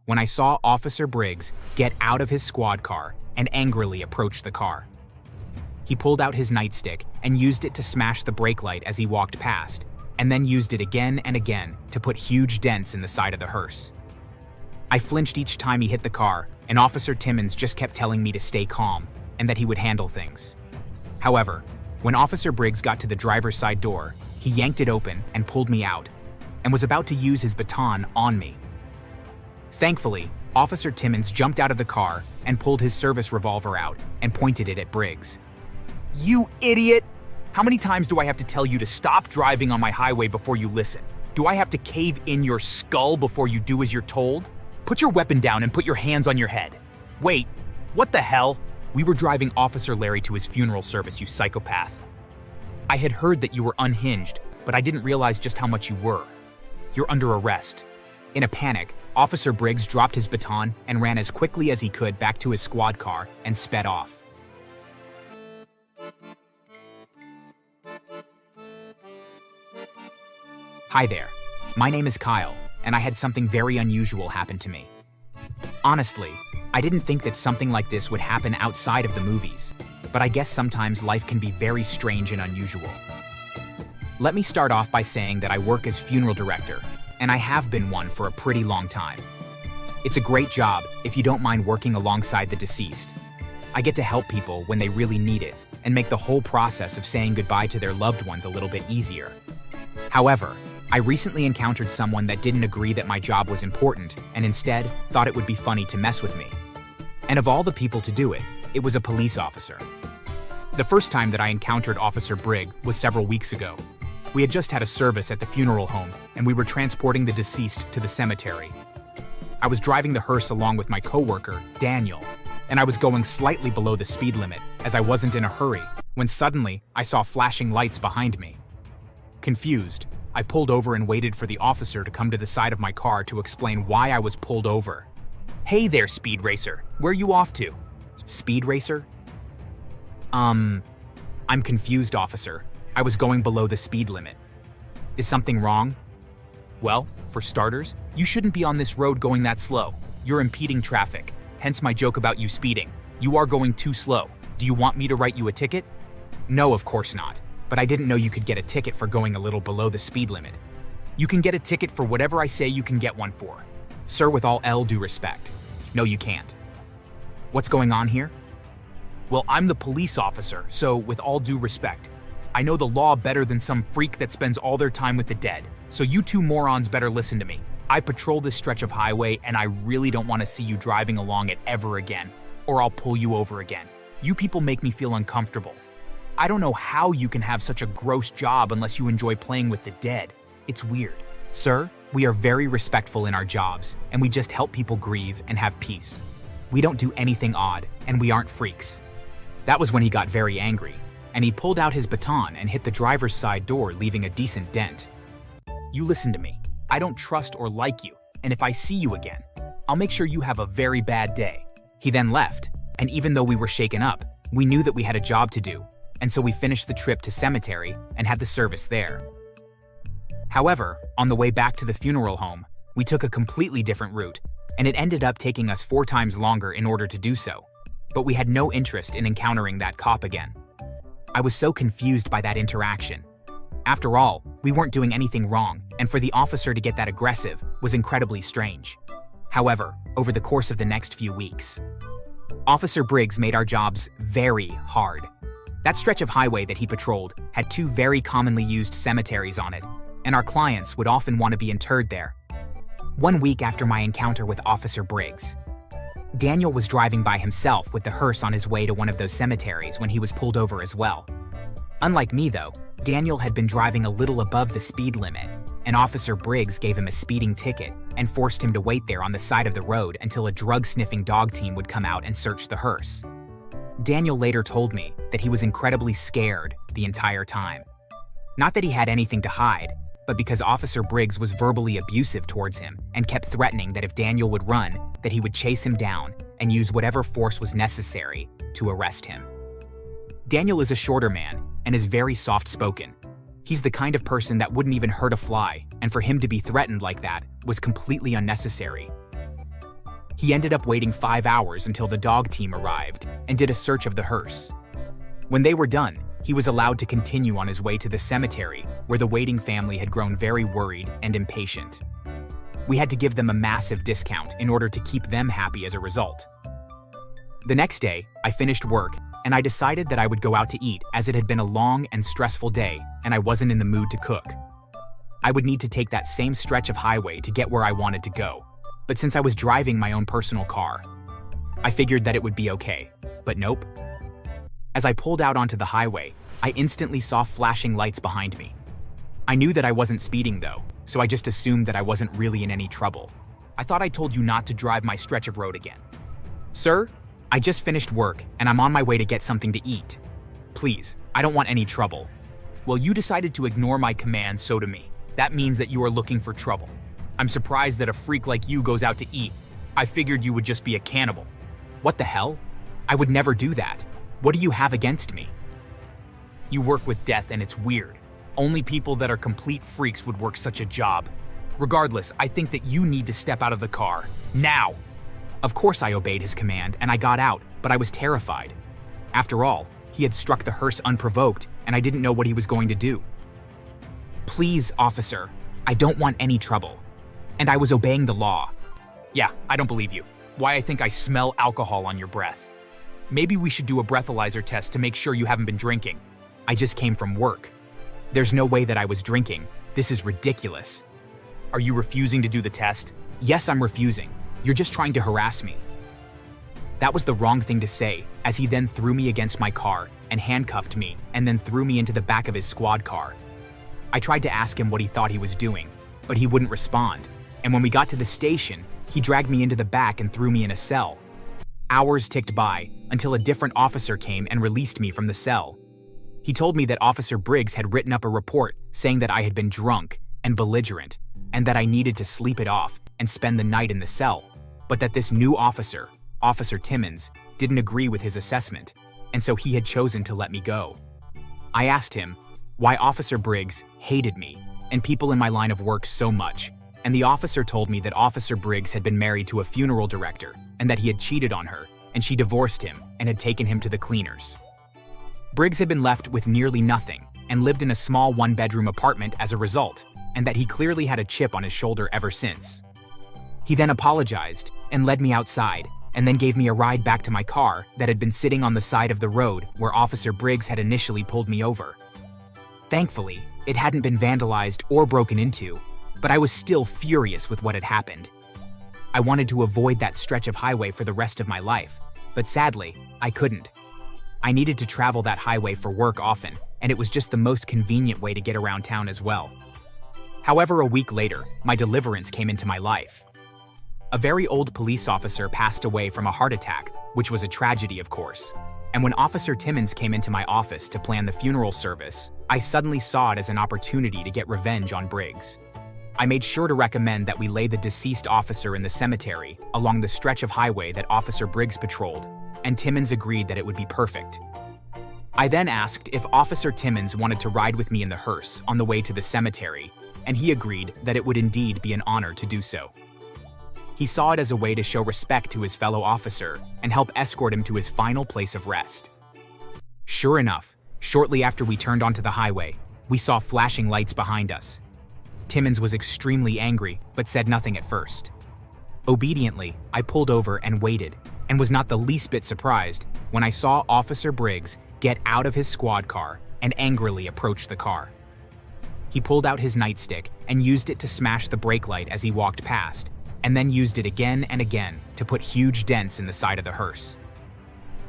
when I saw Officer Briggs get out of his squad car and angrily approach the car. He pulled out his nightstick and used it to smash the brake light as he walked past, and then used it again and again to put huge dents in the side of the hearse. I flinched each time he hit the car, and Officer Timmons just kept telling me to stay calm and that he would handle things. However, when Officer Briggs got to the driver's side door, he yanked it open and pulled me out, and was about to use his baton on me. Thankfully, Officer Timmons jumped out of the car and pulled his service revolver out and pointed it at Briggs. "You idiot! How many times do I have to tell you to stop driving on my highway before you listen? Do I have to cave in your skull before you do as you're told? Put your weapon down and put your hands on your head. Wait, what the hell? We were driving Officer Larry to his funeral service, you psychopath. I had heard that you were unhinged, but I didn't realize just how much you were. You're under arrest." In a panic, Officer Briggs dropped his baton and ran as quickly as he could back to his squad car and sped off. Hi there, my name is Kyle, and I had something very unusual happen to me. Honestly, I didn't think that something like this would happen outside of the movies, but I guess sometimes life can be very strange and unusual. Let me start off by saying that I work as funeral director, and I have been one for a pretty long time. It's a great job if you don't mind working alongside the deceased. I get to help people when they really need it, and make the whole process of saying goodbye to their loved ones a little bit easier. However, I recently encountered someone that didn't agree that my job was important and instead thought it would be funny to mess with me. And of all the people to do it, it was a police officer. The first time that I encountered Officer Briggs was several weeks ago. We had just had a service at the funeral home and we were transporting the deceased to the cemetery. I was driving the hearse along with my coworker, Daniel, and I was going slightly below the speed limit as I wasn't in a hurry when suddenly I saw flashing lights behind me. Confused, I pulled over and waited for the officer to come to the side of my car to explain why I was pulled over. "Hey there, speed racer. Where are you off to?" "Speed racer?" I'm confused, officer. I was going below the speed limit. "Is something wrong?" "Well, for starters, you shouldn't be on this road going that slow. You're impeding traffic, hence my joke about you speeding. You are going too slow. Do you want me to write you a ticket?" "No, of course not. But I didn't know you could get a ticket for going a little below the speed limit." "You can get a ticket for whatever I say you can get one for." "Sir, with all due respect." "No, you can't." "What's going on here?" "Well, I'm the police officer, so with all due respect, I know the law better than some freak that spends all their time with the dead. So you two morons better listen to me. I patrol this stretch of highway and I really don't want to see you driving along it ever again, or I'll pull you over again. You people make me feel uncomfortable. I don't know how you can have such a gross job unless you enjoy playing with the dead. It's weird." "Sir, we are very respectful in our jobs, and we just help people grieve and have peace. We don't do anything odd, and we aren't freaks." That was when he got very angry, and he pulled out his baton and hit the driver's side door, leaving a decent dent. "You listen to me. I don't trust or like you, and if I see you again, I'll make sure you have a very bad day." He then left, and even though we were shaken up, we knew that we had a job to do, and so we finished the trip to cemetery and had the service there. However, on the way back to the funeral home, we took a completely different route, and it ended up taking us 4 times longer in order to do so. But we had no interest in encountering that cop again. I was so confused by that interaction. After all, we weren't doing anything wrong, and for the officer to get that aggressive was incredibly strange. However, over the course of the next few weeks, Officer Briggs made our jobs very hard. That stretch of highway that he patrolled had 2 very commonly used cemeteries on it, and our clients would often want to be interred there. One week after my encounter with Officer Briggs, Daniel was driving by himself with the hearse on his way to one of those cemeteries when he was pulled over as well. Unlike me though, Daniel had been driving a little above the speed limit, and Officer Briggs gave him a speeding ticket and forced him to wait there on the side of the road until a drug-sniffing dog team would come out and search the hearse. Daniel later told me that he was incredibly scared the entire time. Not that he had anything to hide, but because Officer Briggs was verbally abusive towards him and kept threatening that if Daniel would run, that he would chase him down and use whatever force was necessary to arrest him. Daniel is a shorter man and is very soft-spoken. He's the kind of person that wouldn't even hurt a fly, and for him to be threatened like that was completely unnecessary. He ended up waiting 5 hours until the dog team arrived and did a search of the hearse. When they were done, he was allowed to continue on his way to the cemetery, where the waiting family had grown very worried and impatient. We had to give them a massive discount in order to keep them happy as a result. The next day, I finished work, and I decided that I would go out to eat as it had been a long and stressful day and I wasn't in the mood to cook. I would need to take that same stretch of highway to get where I wanted to go, but since I was driving my own personal car, I figured that it would be okay, but nope. As I pulled out onto the highway, I instantly saw flashing lights behind me. I knew that I wasn't speeding though, so I just assumed that I wasn't really in any trouble. I thought I told you not to drive my stretch of road again. Sir, I just finished work and I'm on my way to get something to eat. Please, I don't want any trouble. Well, you decided to ignore my commands, so to me. That means that you are looking for trouble. I'm surprised that a freak like you goes out to eat. I figured you would just be a cannibal. What the hell? I would never do that. What do you have against me? You work with death and it's weird. Only people that are complete freaks would work such a job. Regardless, I think that you need to step out of the car. Now! Of course I obeyed his command and I got out, but I was terrified. After all, he had struck the hearse unprovoked and I didn't know what he was going to do. Please, officer, I don't want any trouble. And I was obeying the law. Yeah, I don't believe you. Why, I think I smell alcohol on your breath. Maybe we should do a breathalyzer test to make sure you haven't been drinking. I just came from work. There's no way that I was drinking. This is ridiculous. Are you refusing to do the test? Yes, I'm refusing. You're just trying to harass me. That was the wrong thing to say, as he then threw me against my car and handcuffed me and then threw me into the back of his squad car. I tried to ask him what he thought he was doing, but he wouldn't respond. And when we got to the station, he dragged me into the back and threw me in a cell. Hours ticked by until a different officer came and released me from the cell. He told me that Officer Briggs had written up a report saying that I had been drunk and belligerent and that I needed to sleep it off and spend the night in the cell, but that this new officer, Officer Timmons, didn't agree with his assessment, and so he had chosen to let me go. I asked him why Officer Briggs hated me and people in my line of work so much, and the officer told me that Officer Briggs had been married to a funeral director and that he had cheated on her, and she divorced him and had taken him to the cleaners. Briggs had been left with nearly nothing and lived in a small one-bedroom apartment as a result, and that he clearly had a chip on his shoulder ever since. He then apologized and led me outside, and then gave me a ride back to my car that had been sitting on the side of the road where Officer Briggs had initially pulled me over. Thankfully, it hadn't been vandalized or broken into, but I was still furious with what had happened. I wanted to avoid that stretch of highway for the rest of my life, but sadly, I couldn't. I needed to travel that highway for work often, and it was just the most convenient way to get around town as well. However, a week later, my deliverance came into my life. A very old police officer passed away from a heart attack, which was a tragedy, of course. And when Officer Timmons came into my office to plan the funeral service, I suddenly saw it as an opportunity to get revenge on Briggs. I made sure to recommend that we lay the deceased officer in the cemetery along the stretch of highway that Officer Briggs patrolled, and Timmons agreed that it would be perfect. I then asked if Officer Timmons wanted to ride with me in the hearse on the way to the cemetery, and he agreed that it would indeed be an honor to do so. He saw it as a way to show respect to his fellow officer and help escort him to his final place of rest. Sure enough, shortly after we turned onto the highway, we saw flashing lights behind us. Timmons was extremely angry, but said nothing at first. Obediently, I pulled over and waited, and was not the least bit surprised when I saw Officer Briggs get out of his squad car and angrily approach the car. He pulled out his nightstick and used it to smash the brake light as he walked past, and then used it again and again to put huge dents in the side of the hearse.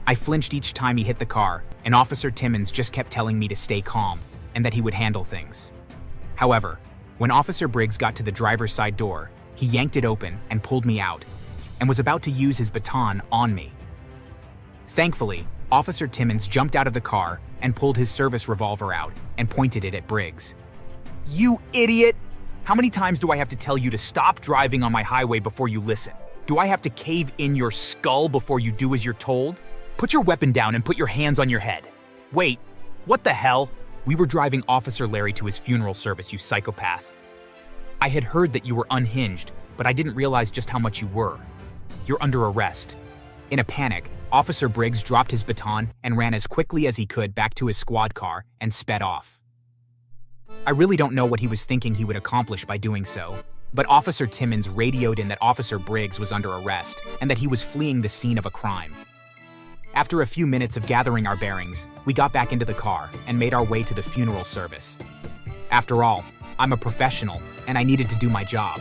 I flinched each time he hit the car, and Officer Timmons just kept telling me to stay calm and that he would handle things. However, when Officer Briggs got to the driver's side door, he yanked it open and pulled me out, and was about to use his baton on me. Thankfully, Officer Timmons jumped out of the car and pulled his service revolver out and pointed it at Briggs. "You idiot! How many times do I have to tell you to stop driving on my highway before you listen? Do I have to cave in your skull before you do as you're told? Put your weapon down and put your hands on your head. Wait, what the hell? We were driving Officer Larry to his funeral service, you psychopath. I had heard that you were unhinged, but I didn't realize just how much you were. You're under arrest." In a panic, Officer Briggs dropped his baton and ran as quickly as he could back to his squad car and sped off. I really don't know what he was thinking he would accomplish by doing so, but Officer Timmons radioed in that Officer Briggs was under arrest and that he was fleeing the scene of a crime. After a few minutes of gathering our bearings, we got back into the car and made our way to the funeral service. After all, I'm a professional and I needed to do my job.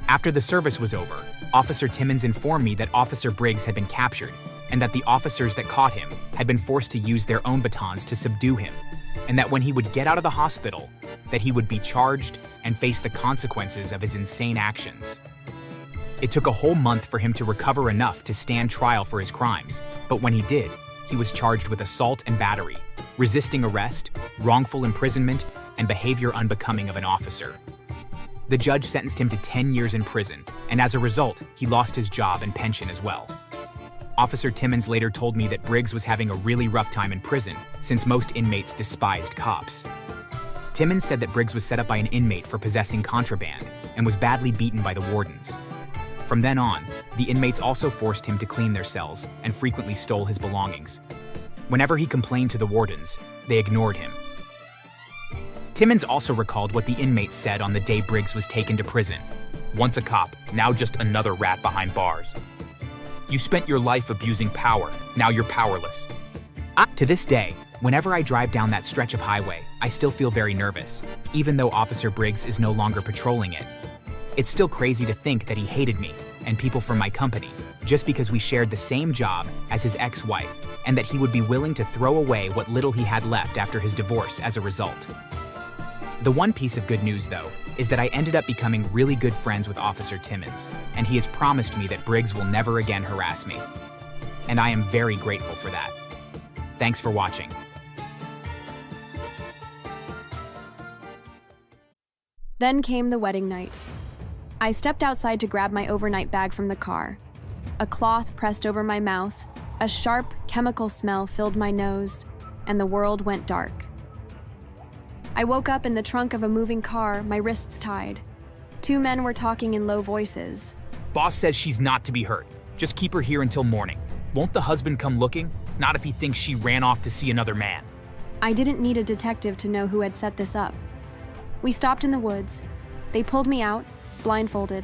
After the service was over, Officer Timmons informed me that Officer Briggs had been captured and that the officers that caught him had been forced to use their own batons to subdue him, and that when he would get out of the hospital, that he would be charged and face the consequences of his insane actions. It took a whole month for him to recover enough to stand trial for his crimes, but when he did, he was charged with assault and battery, resisting arrest, wrongful imprisonment, and behavior unbecoming of an officer. The judge sentenced him to 10 years in prison, and as a result, he lost his job and pension as well. Officer Timmons later told me that Briggs was having a really rough time in prison, since most inmates despised cops. Timmons said that Briggs was set up by an inmate for possessing contraband and was badly beaten by the wardens. From then on, the inmates also forced him to clean their cells and frequently stole his belongings. Whenever he complained to the wardens, they ignored him. Timmons also recalled what the inmates said on the day Briggs was taken to prison. "Once a cop, now just another rat behind bars. You spent your life abusing power, now you're powerless." To this day, whenever I drive down that stretch of highway, I still feel very nervous, even though Officer Briggs is no longer patrolling it. It's still crazy to think that he hated me and people from my company just because we shared the same job as his ex-wife, and that he would be willing to throw away what little he had left after his divorce as a result. The one piece of good news, though, is that I ended up becoming really good friends with Officer Timmons, and he has promised me that Briggs will never again harass me. And I am very grateful for that. Thanks for watching. Then came the wedding night. I stepped outside to grab my overnight bag from the car. A cloth pressed over my mouth, a sharp chemical smell filled my nose, and the world went dark. I woke up in the trunk of a moving car, my wrists tied. Two men were talking in low voices. "Boss says she's not to be hurt. Just keep her here until morning. Won't the husband come looking? Not if he thinks she ran off to see another man." I didn't need a detective to know who had set this up. We stopped in the woods. They pulled me out, blindfolded.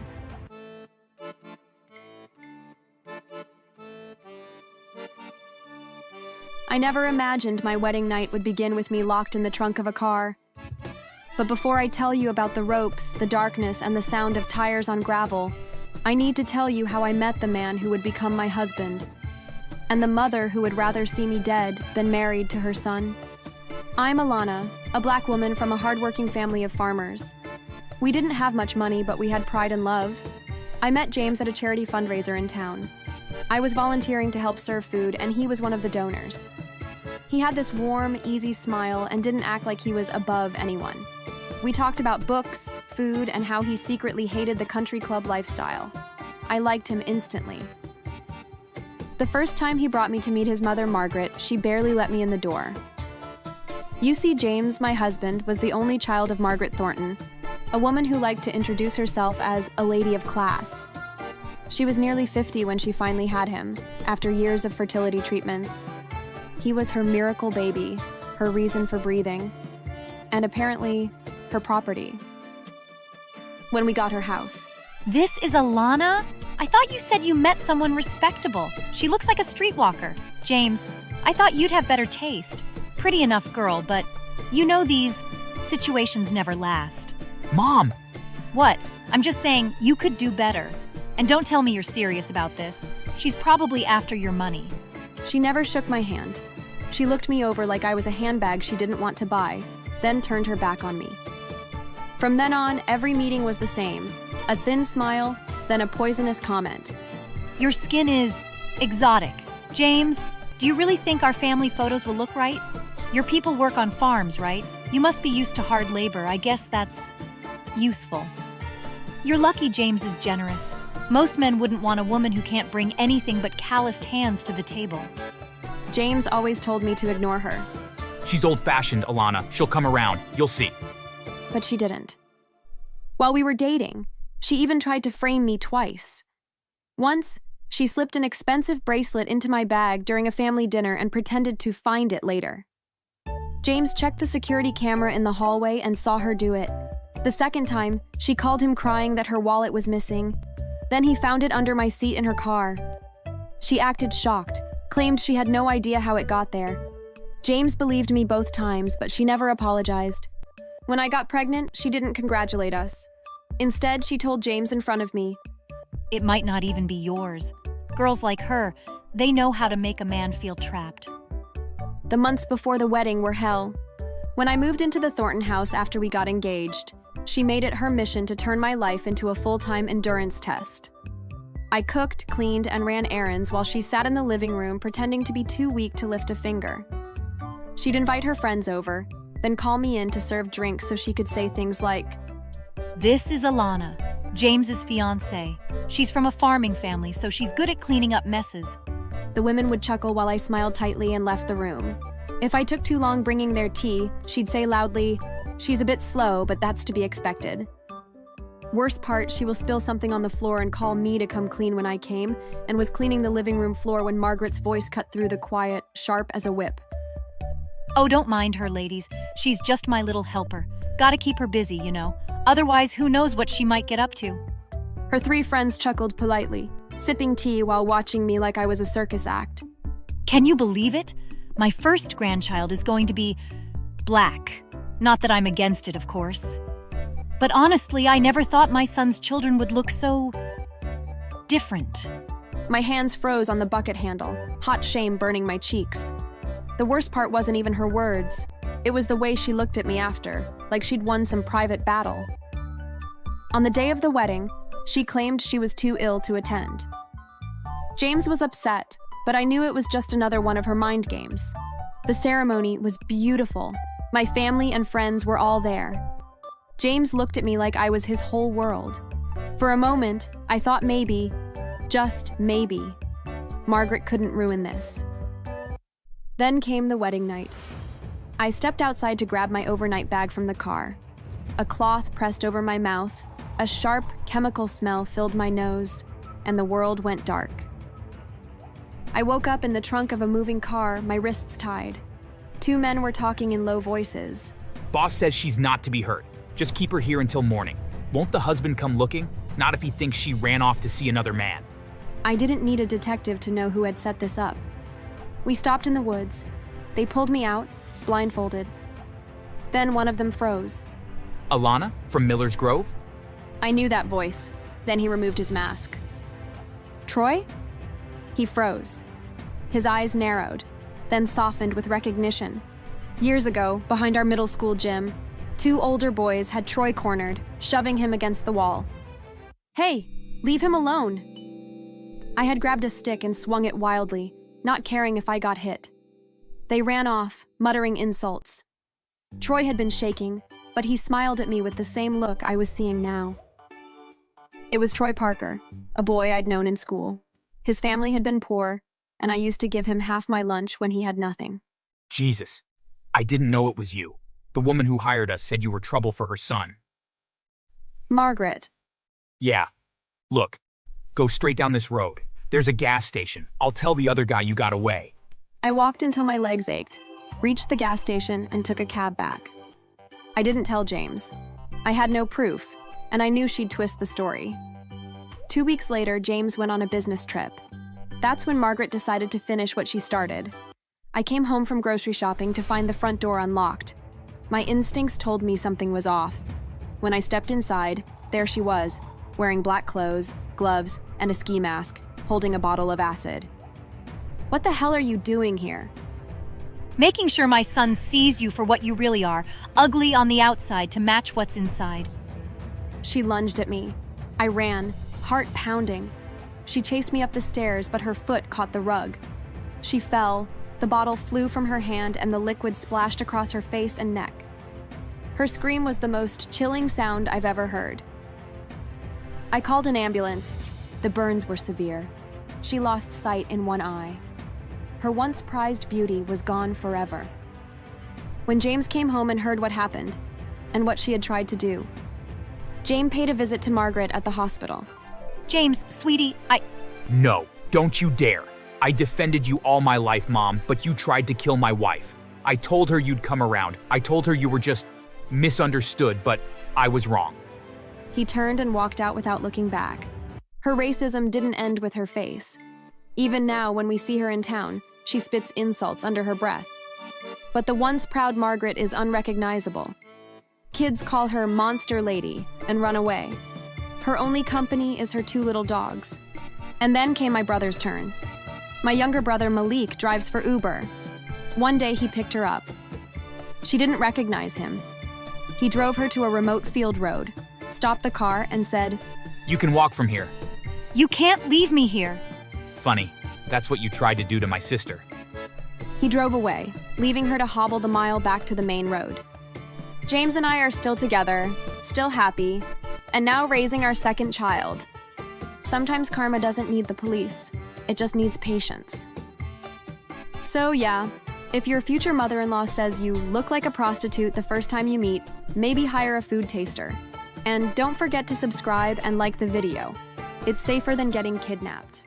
I never imagined my wedding night would begin with me locked in the trunk of a car. But before I tell you about the ropes, the darkness, and the sound of tires on gravel, I need to tell you how I met the man who would become my husband, and the mother who would rather see me dead than married to her son. I'm Alana, a black woman from a hardworking family of farmers. We didn't have much money, but we had pride and love. I met James at a charity fundraiser in town. I was volunteering to help serve food, and he was one of the donors. He had this warm, easy smile and didn't act like he was above anyone. We talked about books, food, and how he secretly hated the country club lifestyle. I liked him instantly. The first time he brought me to meet his mother, Margaret, she barely let me in the door. You see, James, my husband, was the only child of Margaret Thornton, a woman who liked to introduce herself as a lady of class. She was nearly 50 when she finally had him, after years of fertility treatments. He was her miracle baby, her reason for breathing, and apparently, her property. When we got her house. "This is Alana? I thought you said you met someone respectable. She looks like a streetwalker. James, I thought you'd have better taste. Pretty enough girl, but you know these situations never last." "Mom!" "What? I'm just saying you could do better. And don't tell me you're serious about this. She's probably after your money." She never shook my hand. She looked me over like I was a handbag she didn't want to buy, then turned her back on me. From then on, every meeting was the same. A thin smile, then a poisonous comment. "Your skin is exotic. James, do you really think our family photos will look right? Your people work on farms, right? You must be used to hard labor. I guess that's useful. You're lucky James is generous. Most men wouldn't want a woman who can't bring anything but calloused hands to the table." James always told me to ignore her. "She's old-fashioned, Alana. She'll come around. You'll see." But she didn't. While we were dating, she even tried to frame me twice. Once, she slipped an expensive bracelet into my bag during a family dinner and pretended to find it later. James checked the security camera in the hallway and saw her do it. The second time, she called him crying that her wallet was missing. Then he found it under my seat in her car. She acted shocked, claimed she had no idea how it got there. James believed me both times, but she never apologized. When I got pregnant, she didn't congratulate us. Instead, she told James in front of me. It might not even be yours. Girls like her, they know how to make a man feel trapped. The months before the wedding were hell. When I moved into the Thornton house after we got engaged, she made it her mission to turn my life into a full-time endurance test. I cooked, cleaned, and ran errands while she sat in the living room pretending to be too weak to lift a finger. She'd invite her friends over, then call me in to serve drinks so she could say things like, This is Alana, James's fiancée. She's from a farming family, so she's good at cleaning up messes. The women would chuckle while I smiled tightly and left the room. If I took too long bringing their tea, she'd say loudly, She's a bit slow, but that's to be expected. Worst part, she will spill something on the floor and call me to come clean when I came, and was cleaning the living room floor when Margaret's voice cut through the quiet, sharp as a whip. Oh, don't mind her, ladies. She's just my little helper. Gotta keep her busy, you know. Otherwise, who knows what she might get up to. Her three friends chuckled politely, sipping tea while watching me like I was a circus act. Can you believe it? My first grandchild is going to be black. Not that I'm against it, of course. But honestly, I never thought my son's children would look so different. My hands froze on the bucket handle, hot shame burning my cheeks. The worst part wasn't even her words. It was the way she looked at me after, like she'd won some private battle. On the day of the wedding, she claimed she was too ill to attend. James was upset, but I knew it was just another one of her mind games. The ceremony was beautiful. My family and friends were all there. James looked at me like I was his whole world. For a moment, I thought maybe, just maybe, Margaret couldn't ruin this. Then came the wedding night. I stepped outside to grab my overnight bag from the car. A cloth pressed over my mouth, a sharp chemical smell filled my nose, and the world went dark. I woke up in the trunk of a moving car, my wrists tied. Two men were talking in low voices. Boss says she's not to be hurt. Just keep her here until morning. Won't the husband come looking? Not if he thinks she ran off to see another man. I didn't need a detective to know who had set this up. We stopped in the woods. They pulled me out, blindfolded. Then one of them froze. Alana, from Miller's Grove? I knew that voice. Then he removed his mask. Troy? He froze. His eyes narrowed, then softened with recognition. Years ago, behind our middle school gym, two older boys had Troy cornered, shoving him against the wall. Hey, leave him alone! I had grabbed a stick and swung it wildly, not caring if I got hit. They ran off, muttering insults. Troy had been shaking, but he smiled at me with the same look I was seeing now. It was Troy Parker, a boy I'd known in school. His family had been poor, and I used to give him half my lunch when he had nothing. Jesus, I didn't know it was you. The woman who hired us said you were trouble for her son. Margaret. Yeah. Look, go straight down this road. There's a gas station. I'll tell the other guy you got away. I walked until my legs ached, reached the gas station, and took a cab back. I didn't tell James. I had no proof, and I knew she'd twist the story. 2 weeks later, James went on a business trip. That's when Margaret decided to finish what she started. I came home from grocery shopping to find the front door unlocked. My instincts told me something was off. When I stepped inside, there she was, wearing black clothes, gloves, and a ski mask, holding a bottle of acid. What the hell are you doing here? Making sure my son sees you for what you really are, ugly on the outside to match what's inside. She lunged at me. I ran, heart pounding. She chased me up the stairs, but her foot caught the rug. She fell, the bottle flew from her hand, and the liquid splashed across her face and neck. Her scream was the most chilling sound I've ever heard. I called an ambulance. The burns were severe. She lost sight in one eye. Her once prized beauty was gone forever. When James came home and heard what happened, and what she had tried to do, Jane paid a visit to Margaret at the hospital. James, sweetie, No, don't you dare. I defended you all my life, Mom, but you tried to kill my wife. I told her you'd come around. I told her you were just misunderstood, but I was wrong. He turned and walked out without looking back. Her racism didn't end with her face. Even now, when we see her in town, she spits insults under her breath. But the once proud Margaret is unrecognizable. Kids call her Monster Lady and run away. Her only company is her 2 little dogs. And then came my brother's turn. My younger brother Malik drives for Uber. One day he picked her up. She didn't recognize him. He drove her to a remote field road, stopped the car, and said, You can walk from here. You can't leave me here. Funny, that's what you tried to do to my sister. He drove away, leaving her to hobble the mile back to the main road. James and I are still together, still happy, and now raising our 2nd child. Sometimes karma doesn't need the police. It just needs patience. So yeah, if your future mother-in-law says you look like a prostitute the first time you meet, maybe hire a food taster. And don't forget to subscribe and like the video. It's safer than getting kidnapped.